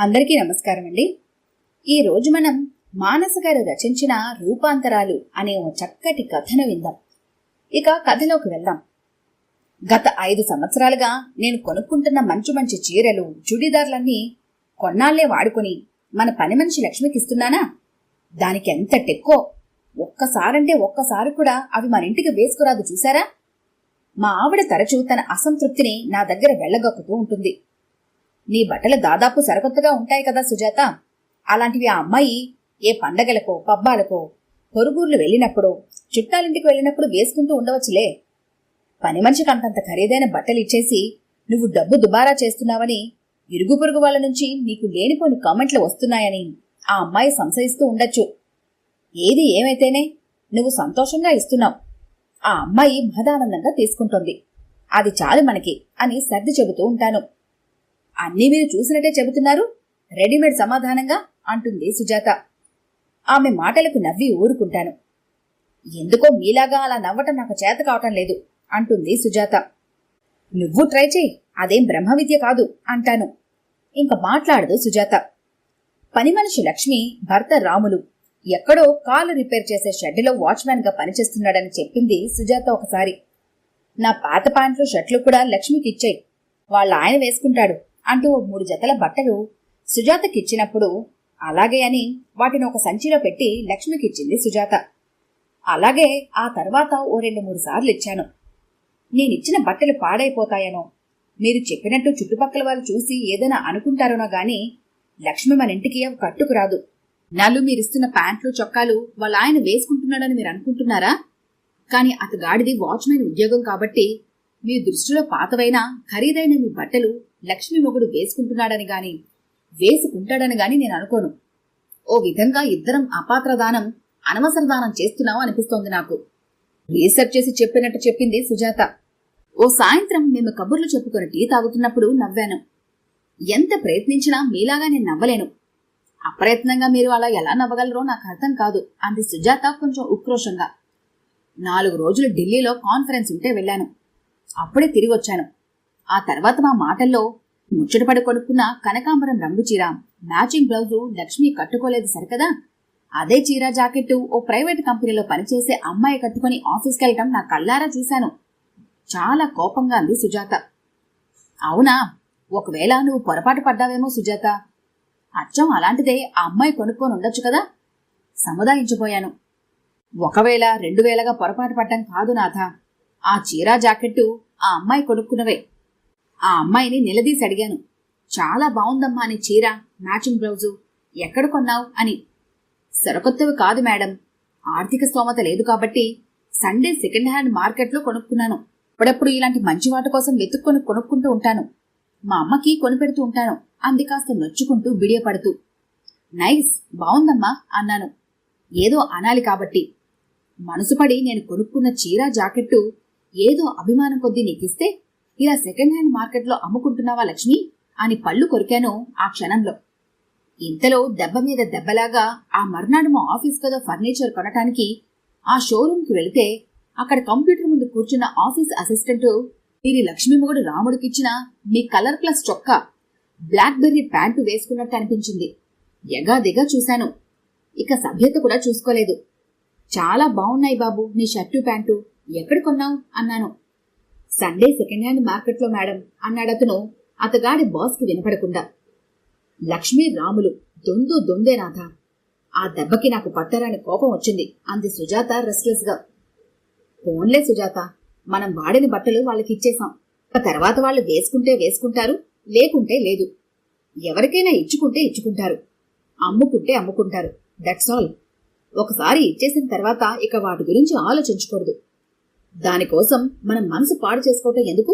అందరికీ నమస్కారం అండి. ఈరోజు మనం మానస గారు రచించిన రూపాంతరాలు అనే ఓ చక్కటి కథను విందాం. ఇక కథలోకి వెళ్దాం. గత 5 సంవత్సరాలుగా నేను కొనుక్కుంటున్న మంచి మంచి చీరలు, చుడిదార్లన్నీ కొన్నాళ్లే వాడుకొని మన పని మనిషి లక్ష్మికిస్తున్నానా? దానికి ఎంత టెక్కో! ఒక్కసారి కూడా అవి మన ఇంటికి వేసుకురాదు చూసారా? మా ఆవిడ తరచూ తన అసంతృప్తిని నా దగ్గర వెళ్ళగక్కుతూ ఉంటుంది. నీ బట్టలు దాదాపు సరికొత్తగా ఉంటాయి కదా సుజాత, అలాంటివి ఆ అమ్మాయి ఏ పండగలకో పబ్బాలకో పొరుగుర్లు వెళ్ళినప్పుడు చుట్టాలింటికి వెళ్ళినప్పుడు వేసుకుంటూ ఉండవచ్చులే. పని మనిషికి అంతంత ఖరీదైన బట్టలు ఇచ్చేసి నువ్వు డబ్బు దుబారా చేస్తున్నావని ఇరుగు పొరుగు వాళ్ళ నుంచి నీకు లేనిపోని కామెంట్లు వస్తున్నాయని ఆ అమ్మాయి సంశయిస్తూ ఉండొచ్చు. ఏది ఏమైతేనే నువ్వు సంతోషంగా ఇస్తున్నావు, ఆ అమ్మాయి మహదానందంగా తీసుకుంటోంది, అది చాలు మనకి అని సర్ది చెబుతూ ఉంటాను. అన్నీ మీరు చూసినట్టే చెబుతున్నారు, రెడీమేడ్ సమాధానంగా అంటుంది సుజాత. ఆమె మాటలకు నవ్వి ఊరుకుంటాను. ఎందుకో మీలాగా అలా నవ్వటం నాకు చేత కావటం లేదు అంటుంది సుజాత. నువ్వు ట్రై చేయి, అదేం బ్రహ్మ విద్య కాదు అంటాను. ఇంక మాట్లాడదు సుజాత. పని మనిషి లక్ష్మి భర్త రాములు ఎక్కడో కాలు రిపేర్ చేసే షెడ్డులో వాచ్మ్యాన్ గా పనిచేస్తున్నాడని చెప్పింది సుజాత ఒకసారి. నా పాత ప్యాంట్లు షర్ట్లు కూడా లక్ష్మికి ఇచ్చాయి, వాళ్ళ ఆయన వేసుకుంటాడు అంటూ 3 జతల బట్టలు సుజాతకిచ్చినప్పుడు అలాగే అని వాటిని ఒక సంచిలో పెట్టి లక్ష్మికిచ్చింది సుజాత. అలాగే ఆ తర్వాత ఓ 2-3 సార్లు ఇచ్చాను. నేనిచ్చిన బట్టలు పాడైపోతాయనో, మీరు చెప్పినట్టు చుట్టుపక్కల వాళ్ళు చూసి ఏదైనా అనుకుంటారోనో గాని లక్ష్మి మన ఇంటికి అవి కట్టుకురాదు. నాళ్ళు మీరిస్తున్న ప్యాంట్లు చొక్కాలు వాళ్ళ ఆయన వేసుకుంటున్నాడని మీరు అనుకుంటున్నారా? కాని అతగాడిది వాచ్మెన్ ఉద్యోగం కాబట్టి మీ దృష్టిలో పాతవైనా ఖరీదైన మీ బట్టలు లక్ష్మి మొగుడు వేసుకుంటున్నాడని గాని వేసుకుంటాడని గాని నేను అనుకోను. ఓ విధంగా ఇద్దరం అపాత్రదానం అనవసరదానం చేస్తున్నావు అనిపిస్తోంది నాకు. రీసెర్చ్ చేసి చెప్పినట్టు చెప్పింది సుజాత. ఓ సాయంత్రం మేము కబుర్లు చెప్పుకొని టీ తాగుతున్నప్పుడు నవ్వాను. ఎంత ప్రయత్నించినా మీలాగా నేను నవ్వలేను. అప్రయత్నంగా మీరు అలా ఎలా నవ్వగలరో నాకు అర్థం కాదు అంది సుజాత కొంచెం ఉక్రోషంగా. 4 రోజులు ఢిల్లీలో కాన్ఫరెన్స్ ఉంటే వెళ్ళాను, అప్పుడే తిరిగి వచ్చాను. ఆ తర్వాత మా మాటల్లో ముచ్చటపడి కొనుక్కున్న కనకాంబరం రంగు చీర, మ్యాచింగ్ బ్లౌజు లక్ష్మి కట్టుకోలేదు సరికదా, అదే చీర జాకెట్టు ఓ ప్రైవేట్ కంపెనీలో పనిచేసే అమ్మాయి కట్టుకుని ఆఫీస్కి వెళ్ళటం నా కళ్ళారా చూశాను. చాలా కోపంగా అంది సుజాత. అవునా, ఒకవేళ నువ్వు పొరపాటు పడ్డావేమో సుజాత. అచ్చం అలాంటిదే ఆ అమ్మాయి కొనుక్కొని ఉండొచ్చు కదా. సముదాయించిపోయాను. 1,000 2,000గా పొరపాటు పడ్డం కాదు నాథ, ఆ చీరా జాకెట్టు ఆ అమ్మాయి కొనుక్కున్నవే. ఆ అమ్మాయిని నిలదీసి అడిగాను, చాలా బావుందమ్మా అని చీర, మ్యాచింగ్ బ్లౌజు ఎక్కడ కొన్నావు అని. సరికొత్తవి కాదు మేడం, ఆర్థిక స్తోమత లేదు కాబట్టి సండే సెకండ్ హ్యాండ్ మార్కెట్లో కొనుక్కున్నాను. అప్పుడప్పుడు ఇలాంటి మంచి వాటి కోసం వెతుక్కొని కొనుక్కుంటూ ఉంటాను, మా అమ్మకి కొనిపెడుతూ ఉంటాను అంది కాస్త నొచ్చుకుంటూ బిడియపడుతూ. నైస్, బావుందమ్మా అన్నాను. ఏదో అనాలి కాబట్టి. మనసుపడి నేను కొనుక్కున్న చీర జాకెట్టు ఏదో అభిమానం కొద్దీ నీకిస్తే ఇలా సెకండ్ హ్యాండ్ మార్కెట్లో అమ్ముకుంటున్నావా లక్ష్మి అని పళ్ళు కొరికాను ఆ క్షణంలో. ఇంతలో దెబ్బ మీద దెబ్బలాగా ఆ మర్నాడు మా ఆఫీస్ కదా ఫర్నిచర్ కొనటానికి ఆ షోరూంకి వెళితే అక్కడ కంప్యూటర్ ముందు కూర్చున్న ఆఫీస్ అసిస్టెంట్ మీరు లక్ష్మి మొగుడు రాముడికిచ్చిన మీ కలర్ ప్లస్ చొక్కా, బ్లాక్ బెర్రీ ప్యాంటు వేసుకున్నట్టు అనిపించింది. ఎగాదిగా చూశాను, ఇక సభ్యత కూడా చూసుకోలేదు. చాలా బాగున్నాయి బాబు నీ షర్టు ప్యాంటు, ఎక్కడ కొన్నావు అన్నాను. సండే సెకండ్ హ్యాండ్ మార్కెట్లో మేడం అన్నాడతను అతగాడి బాస్కి వినపడకుండా. లక్ష్మీ రాములు దొందేనాథ. ఆ దెబ్బకి నాకు పట్టరాని కోపం వచ్చింది అంది సుజాత రెస్ట్లెస్ గా. ఫోన్లే సుజాత, మనం వాడిన బట్టలు వాళ్ళకి ఇచ్చేశాం. తర్వాత వాళ్ళు వేసుకుంటే వేసుకుంటారు, లేకుంటే లేదు. ఎవరికైనా ఇచ్చుకుంటే ఇచ్చుకుంటారు, అమ్ముకుంటే అమ్ముకుంటారు, దట్స్ ఆల్. ఒకసారి ఇచ్చేసిన తర్వాత ఇక వాటి గురించి ఆలోచించకూడదు. దానికోసం మనం మనసు పాడు చేసుకోవటం ఎందుకు?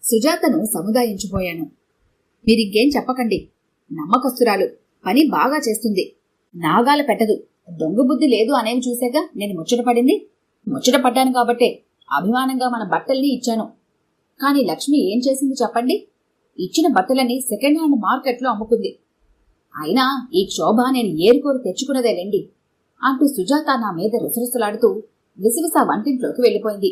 సుజాతను సముదాయించిపోయాను. మీరింకేం చెప్పకండి, నమ్మకస్తురాలు, పని బాగా చేస్తుంది, నాగాల పెట్టదు, దొంగ బుద్ధి లేదు అనేవి చూసాక నేను ముచ్చటపడింది. ముచ్చటపడ్డాను కాబట్టే అభిమానంగా మన బట్టల్ని ఇచ్చాను. కాని లక్ష్మి ఏం చేసింది చెప్పండి? ఇచ్చిన బట్టలన్నీ సెకండ్ హ్యాండ్ మార్కెట్లో అమ్ముకుంది. అయినా ఈ క్షోభ నేను ఏరుకోరు తెచ్చుకున్నదేలేండి అంటూ సుజాత నా మీద రుసరుసలాడుతూ విసివిసా వంటింట్లోకి వెళ్ళిపోయింది.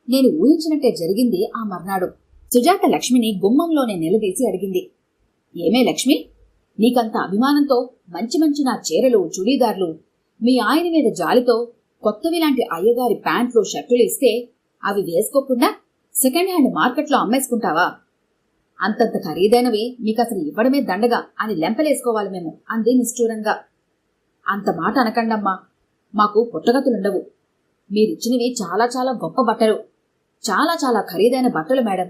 నేను ఊహించినట్టే జరిగింది ఆ మర్నాడు. సుజాత లక్ష్మిని గుమ్మంలోనే నిలదీసి అడిగింది, ఏమే లక్ష్మి, నీకంత అభిమానంతో మంచి మంచి నా చీరలు చుడీదార్లు మీ ఆయన మీద జాలితో కొత్తవిలాంటి అయ్యగారి ప్యాంట్లు షర్టులు ఇస్తే అవి వేసుకోకుండా సెకండ్ హ్యాండ్ మార్కెట్లో అమ్మేసుకుంటావా? అంతంత ఖరీదైనవి మీకసలు ఇవ్వడమే దండగా అని లెంపలేసుకోవాలి మేము అంది నిష్ఠూరంగా. అంత మాట అనకండమ్మా, మాకు పుట్టగతులుండవు. మీరిచ్చినవి చాలా చాలా గొప్ప బట్టలు, చాలా చాలా ఖరీదైన బట్టలు మేడం.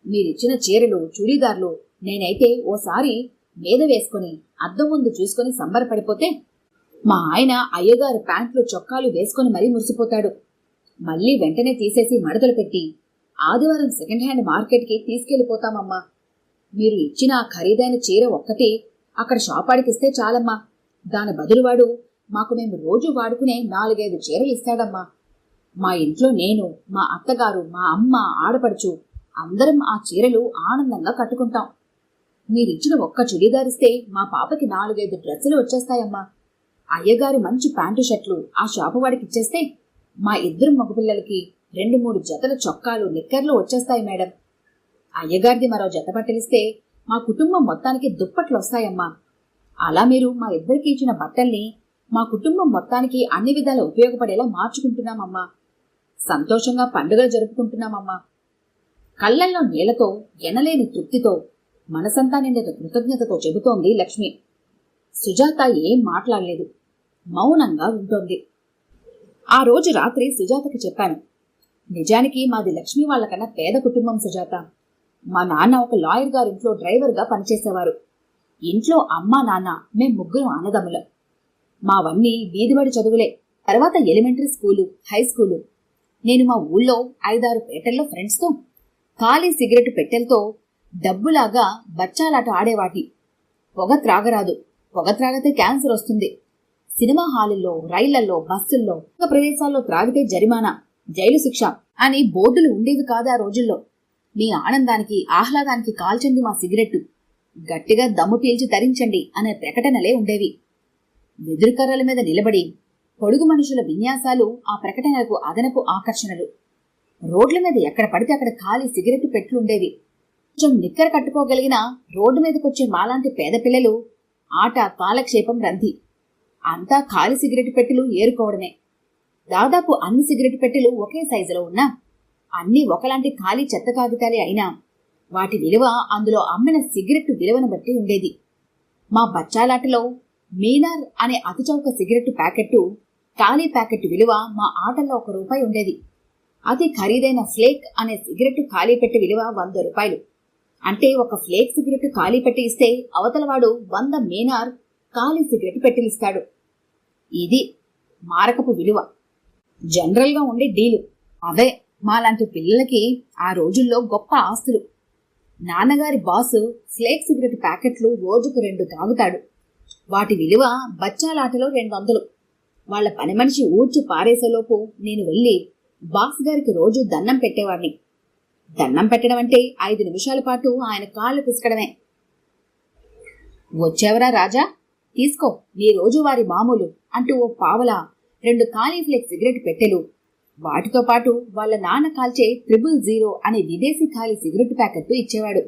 మీరిచ్చిన చీరలు చుడీదార్లు నేనైతే ఓసారి మీద వేసుకుని అద్దం ముందు చూసుకుని సంబరపడిపోతే మా ఆయన అయ్యగారి ప్యాంట్లు చొక్కాలు వేసుకుని మరీ మురిసిపోతాడు. మళ్ళీ వెంటనే తీసేసి మడతలు పెట్టి ఆదివారం సెకండ్ హ్యాండ్ మార్కెట్కి తీసుకెళ్లిపోతామమ్మా. మీరు ఇచ్చిన ఆ ఖరీదైన చీర ఒక్కటి అక్కడ షాపాడికిస్తే చాలమ్మా. దాని బదులువాడు మాకు మేము రోజు వాడుకునే 4-5 చీరలు ఇస్తాడమ్మా. మా ఇంట్లో నేను, మా అత్తగారు, మా అమ్మ, ఆడపడుచు అందరం ఆ చీరలు ఆనందంగా కట్టుకుంటాం. మీరిచ్చిన ఒక్క చుడీదారిస్తే మా పాపకి 4-5 డ్రెస్సులు వచ్చేస్తాయమ్మా. అయ్యగారి మంచి ప్యాంటు షర్ట్లు ఆ షాపు వాడికి ఇచ్చేస్తే మా ఇద్దరు మగపిల్లలకి 2-3 జతల చొక్కాలు నిక్కర్లు వచ్చేస్తాయి మేడం. అయ్యగారిది మరో జత బట్టలిస్తే మా కుటుంబం మొత్తానికి దుప్పట్లు వస్తాయమ్మా. అలా మీరు మా ఇద్దరికి ఇచ్చిన బట్టల్ని మా కుటుంబం మొత్తానికి అన్ని విధాలా ఉపయోగపడేలా మార్చుకుంటున్నామమ్మా. సంతోషంగా పండుగలు జరుపుకుంటున్నామమ్మా. కళ్ళల్లో నీళ్లతో ఎనలేని తృప్తితో మనసంతా నిండిన కృతజ్ఞతతో చెబుతోంది లక్ష్మి. సుజాత ఏం మాట్లాడలేదు, మౌనంగా వింటోంది. ఆ రోజు రాత్రి సుజాతకి చెప్పాను, నిజానికి మాది లక్ష్మి వాళ్లకన్నా పేద కుటుంబం సుజాత. మా నాన్న ఒక లాయర్ గారింట్లో డ్రైవర్గా పనిచేసేవారు. ఇంట్లో అమ్మా నాన్న మేం 3 అన్నదమ్ములం. మావన్నీ వీధిబడి చదువులే. తర్వాత ఎలిమెంటరీ స్కూలు, హై స్కూలు. నేను మా ఊళ్ళో 5-6 పేటల్లో ఫ్రెండ్స్తో ఖాళీ సిగరెట్ పెట్టెలతో డబ్బులాగా బచ్చాలాట ఆడేవాటి. పొగ త్రాగరాదు, పొగ త్రాగితే క్యాన్సర్ వస్తుంది. సినిమా హాలుల్లో, రైళ్లల్లో, బస్సుల్లో, ప్రదేశాల్లో త్రాగితే జరిమానా, జైలు శిక్ష అని బోర్డులు ఉండేవి కాదు ఆ రోజుల్లో. మీ ఆనందానికి ఆహ్లాదానికి కాల్చండి మా సిగరెట్టు, గట్టిగా దమ్ము పీల్చి తరించండి అనే ప్రకటనలే ఉండేవి. వెదురుకర్రల మీద నిలబడి పొడుగు మనుషుల విన్యాసాలు ఆ ప్రకటనలకు అదనపు ఆకర్షణలు. రోడ్ల మీద ఎక్కడ పడితే అక్కడ ఖాళీ సిగరెట్టు పెట్లుండేవి. కొంచెం నిక్కర కట్టుకోగలిగిన రోడ్డు మీదకొచ్చే మాలాంటి పేద పిల్లలు ఆట, కాలక్షేపం, రంది అంతా ఖాళీ సిగరెట్ పెట్టెలు ఏరుకోవడమే. దాదాపు అన్ని సిగరెట్ పెట్టెలు ఒకే సైజులో ఉన్నా అన్నీ ఒకలాంటి ఖాళీ చెత్త కాగితాలే అయినా వాటి విలువ అందులో అమ్మిన సిగరెట్టు విలువను బట్టి ఉండేది. మా బచ్చాలాటలో మీనార్ అనే అతిచౌక సిగరెట్టు ప్యాకెట్టు ఖాళీ ప్యాకెట్టు విలువ మా ఆటల్లో ₹1 ఉండేది. అతి ఖరీదైన ఫ్లేక్ అనే సిగరెట్టు ఖాళీ పెట్టె విలువ ₹100. అంటే ఒక ఫ్లేక్ సిగరెట్టు ఖాళీ పెట్టి ఇస్తే అవతలవాడు 100 మీనార్ ఖాళీ సిగరెట్ పెట్టెలిస్తాడు. ఇది మారకపు విలువ, జనరల్గా ఉండే డీలు. అవే మాలాంటి పిల్లలకి ఆ రోజుల్లో గొప్ప ఆస్తులు. నాన్నగారి బాసు ఫ్లేక్ సిగరెట్ ప్యాకెట్లు రోజుకు 2 తాగుతాడు. వాటి విలువ బచ్చాలాటలో 200. వాళ్ల పని మనిషి ఊడ్చి పారేసేలోపు నేను వెళ్ళి బాస్ గారికి రోజు దండం పెట్టేవాడిని. దండం పెట్టడం అంటే 5 నిమిషాల పాటు ఆయన కాళ్ళు పిసకడమే. వచ్చేవరా రాజా, తీసుకో నీ రోజువారి మామూలు అంటూ ఓ పావలా 2 ఖాళీ ఫ్లేక్ సిగరెట్ పెట్టెలు, వాటితో పాటు వాళ్ల నాన్న కాల్చే 000 అనే విదేశీ ఖాళీ సిగరెట్ ప్యాకెట్టు ఇచ్చేవాడు.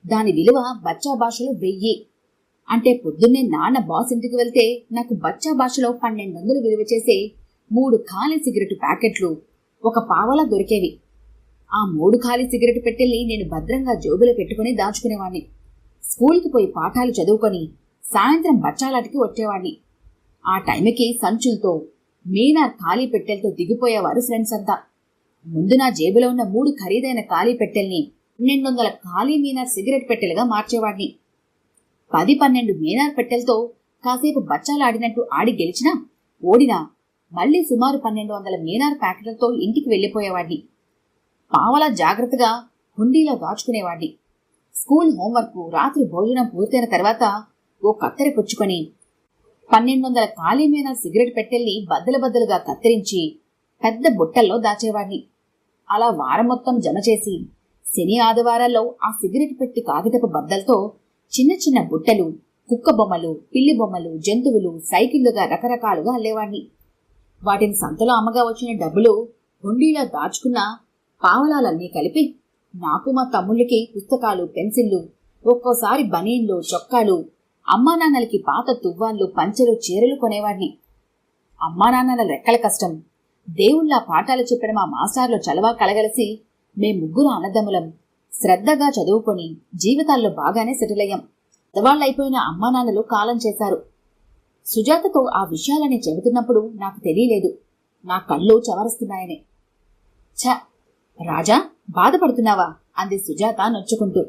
దాని విలువ బచ్చా భాషలో 1000. అంటే పొద్దున్నే నాన్న బాస్ ఇంటికి వెళ్తే నాకు బచ్చా భాషలో 1200 విలువ చేసే 3 ఖాళీ సిగరెట్ ప్యాకెట్లు, 1 పావలా దొరికేవి. ఆ 3 ఖాళీ సిగరెట్ పెట్టెల్ని నేను భద్రంగా జోబులో పెట్టుకుని దాచుకునేవాణ్ణి. స్కూల్కి పోయి పాఠాలు చదువుకొని సాయంత్రం బచ్చాలాటికి వచ్చేవాణ్ణి. ఆ టైంకి సంచులతో మీనార్ ఖాళీ పెట్టెలతో దిగిపోయేవారు ఫ్రెండ్స్ అంతా. ముందు నా జేబులో ఉన్న 3 ఖరీదైన ఖాళీ పెట్టెల్ని 1200 ఖాళీ మీనార్ సిగరెట్ పెట్టెలుగా మార్చేవాడిని. 10-12 మీనార్ పెట్టెలతో కాసేపు బచ్చాలాడినట్టు ఆడి గెలిచినా ఓడినా మళ్లీ సుమారు 1200 మీనార్ ప్యాకెట్లతో ఇంటికి వెళ్లిపోయేవాడిని. పావలా జాగ్రత్తగా హుండీలో దాచుకునేవాడిని. స్కూల్ హోంవర్క్, రాత్రి భోజనం పూర్తయిన తర్వాత ఓ కత్తెర పుచ్చుకొని 1200 ఖాళీ మీనార్ సిగరెట్ పెట్టెల్ని బద్దలుగా కత్తిరించి పెద్ద బుట్టల్లో దాచేవాడిని. అలా వారం మొత్తం జమ చేసి శని ఆదివారాల్లో ఆ సిగరెట్ పెట్టి కాగితపు బద్దలతో చిన్న చిన్న బుట్టలు, కుక్క బొమ్మలు, పిల్లి బొమ్మలు, జంతువులు, సైకిళ్లుగా రకరకాలుగా అల్లేవాణ్ణి. వాటిని సంతలో అమ్మగా వచ్చిన డబ్బులు హుండీలో దాచుకున్న పావలాలన్నీ కలిపి నాకు మా తమ్ముళ్ళకి పుస్తకాలు, పెన్సిళ్లు, ఒక్కోసారి బనీన్లు, చొక్కాలు అమ్మా నాన్నలకి పాత తువ్వాళ్ళు, పంచెలు, చీరలు కొనేవాడిని. అమ్మా నాన్నల రెక్కల కష్టం, దేవుళ్ళ పాఠాలు చెప్పిన మా మాస్టార్లు చలవా కలగలిసి మేం ముగ్గురు అన్నదమ్ములం శ్రద్ధగా చదువుకొని జీవితాల్లో బాగానే సెటిల్ అయ్యాం. పెద్దవాళ్ళైపోయిన అమ్మా నాన్నలు కాలం చేశారు. సుజాతతో ఆ విషయాలని చెబుతున్నప్పుడు నాకు తెలియలేదు నా కళ్ళు చెమరుస్తున్నాయని. ఛ, రాజా, బాధపడుతున్నావా అంది సుజాత నొచ్చుకుంటూ.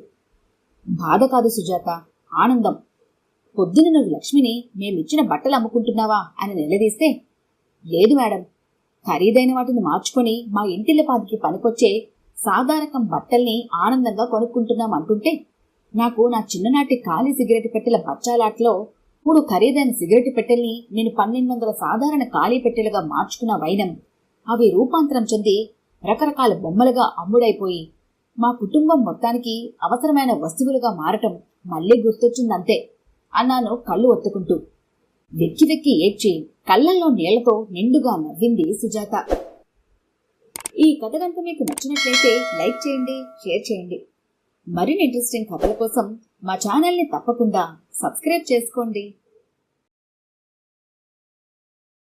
బాధ కాదు సుజాత, ఆనందం. పొద్దున నువ్వు లక్ష్మిని మేమిచ్చిన బట్టలు అమ్ముకుంటున్నావా అని నిలదీస్తే, లేదు మేడం, ఖరీదైన వాటిని మార్చుకొని మా ఇంటిల్లపాదికి పనికొచ్చే సాధారకం బట్టల్ని ఆనందంగా కొనుక్కుంటున్నామంటుంటే నాకు నా చిన్ననాటి ఖాళీ సిగరెట్ పెట్టెల బచ్చాలాట్లో 3 ఖరీదైన సిగరెట్ పెట్టెల్ని నేను 1200 సాధారణ ఖాళీ పెట్టెలుగా మార్చుకున్న వైనం, అవి రూపాంతరం చెంది రకరకాల బొమ్మలుగా అమ్ముడైపోయి మా కుటుంబం మొత్తానికి అవసరమైన వస్తువులుగా మారటం మళ్లీ గుర్తొచ్చిందంతే అన్నాను కళ్ళు ఒత్తుకుంటూ. వెక్కి వెక్కి ఏడ్చి కళ్ళల్లో నీళ్లతో నిండుగా నవ్వింది సుజాత. ఈ కథ కనుక మీకు నచ్చినట్లయితే లైక్ చేయండి, షేర్ చేయండి. మరిన్ని ఇంట్రెస్టింగ్ కథల కోసం మా ఛానల్ని తప్పకుండా సబ్స్క్రైబ్ చేసుకోండి.